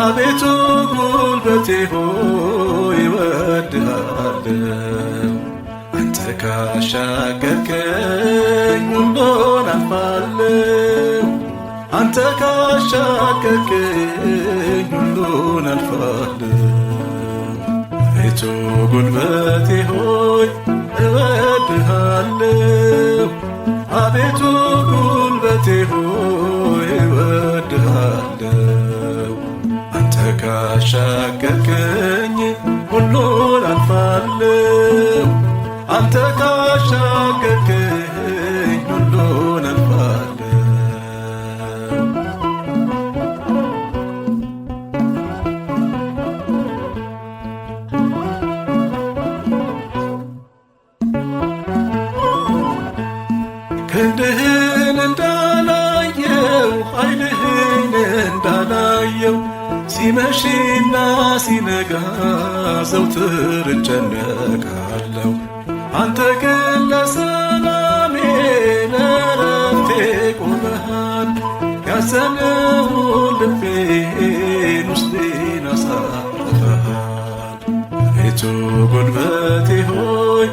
አቤቱ ጉልበቴ ሆይ እወድሃለሁ። አንተ ካሻገርከኝ ሁሉን አልፋለሁ። አንተ ካሻገርከኝ ሁሉን አልፋለሁ። አቤቱ ጉልበቴ ሆይ እወድሃለሁ። አቤቱ ጉልበቴ ሆይ እወድሃለሁ። አንተ ካሻገርከኝ ሁሉን አልፋለሁ። አንተ ካሻገርከኝ ሁሉን አልፋለሁ። ክንድህን እንዳላየው ኃይልህን እንዳላየው ሲመሽና ሲነጋ ዘውትር እጨነቃለሁ። አንተ ግን ለሰላሜ ለዕረፍቴ ቆመሃል። ያዘነውን ልቤን ውስጤን አሳርፈሃል። አቤቱ ጉልበቴ ሆይ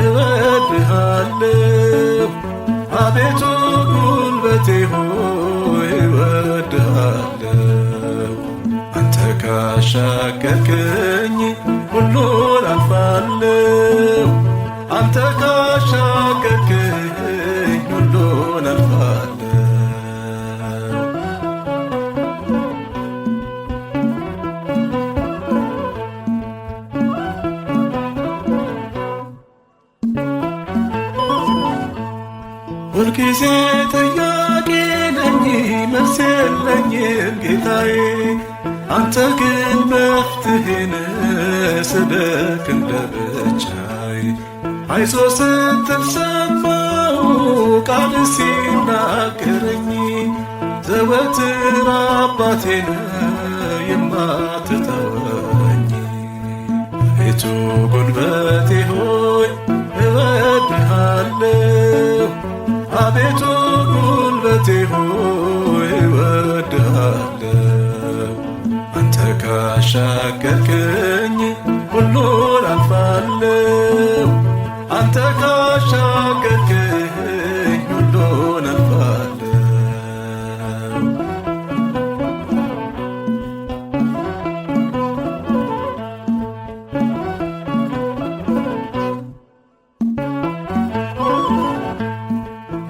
እወድሃለሁ። አቤቱ ጉልበቴ ሆይ እወድሃለሁ። አንተ ካሻገርከኝ ሁሉን አልፋለሁ። አንተ ካሻገርከኝ ሁሉን አልፋለሁ። ሁልጊዜ ጥያቄ ነኝ መልስ የለኝም ጌታዬ። አንተ ግን መፍትሄን ስደክም ለብቻዬ። አይዞ ስትል ሰማሁ ቃል ሲናገረኝ ዘወትር አባቴን የማትተወኝ። አቤቱ ጉልበቴ ሆይ እወድሃለሁ። አቤቱ ጉልበቴ ሆይ እወድሃለሁ። አንተ ካሻገርከኝ ሁሉን አልፋለሁ። አንተ ካሻገርከኝ ሁሉን አልፋለሁ።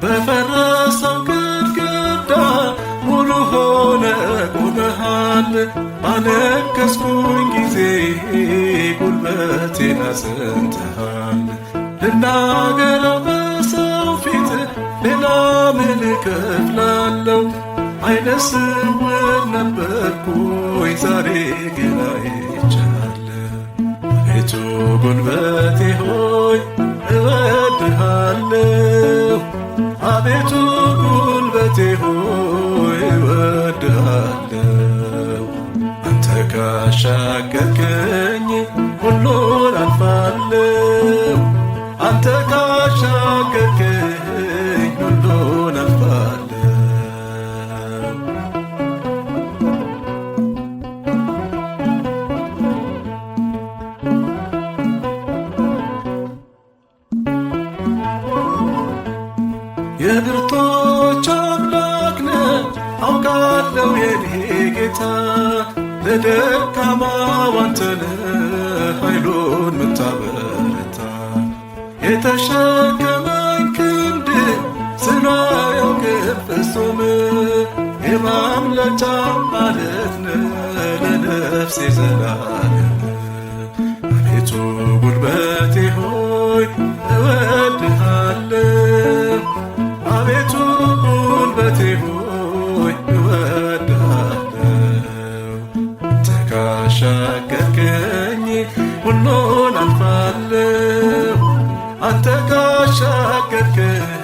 በፈረሰው ግድግዳ ሙሉ ሆነ ቆመሃል። ባነከስኩኝ ጊዜ ጉልበቴን አጽንተሃል። ልናገረው በሰው ፊት ሌላ ምን እከፍላለሁ? ዓይነ ስውር ነበርኩኝ ዛሬ ግን አይቻለሁ። አቤቱ ጉልበቴ ሆይ እወድሃለሁ። አቤቱ ጉልበቴ ሆይ እወድሃለሁ። አንተ ካሻገርከኝ ሁሉን አልፋለሁ። አንተ ካሻገርከኝ ሁሉን አልፋለሁ። የብርቶች አምላክ ነህ አውቃለሁ የኔ ጌታ። ለደካማው አንተ ነህ ኃይሉን ምታበረታ። የተሸከመኝ ክንድ ስላያውቅ ፍጹም የማምለጫ ማለት ነህ ለነፍሴ ዘላለም። አቤቱ ጉልበቴ ሆይ እወድሃለሁ። አቤቱ ጉልበቴ ሆይ እወድሃለሁ። አንተ ካሻገርከኝ ሁሉን አልፋለሁ። አንተ ካሻገርከኝ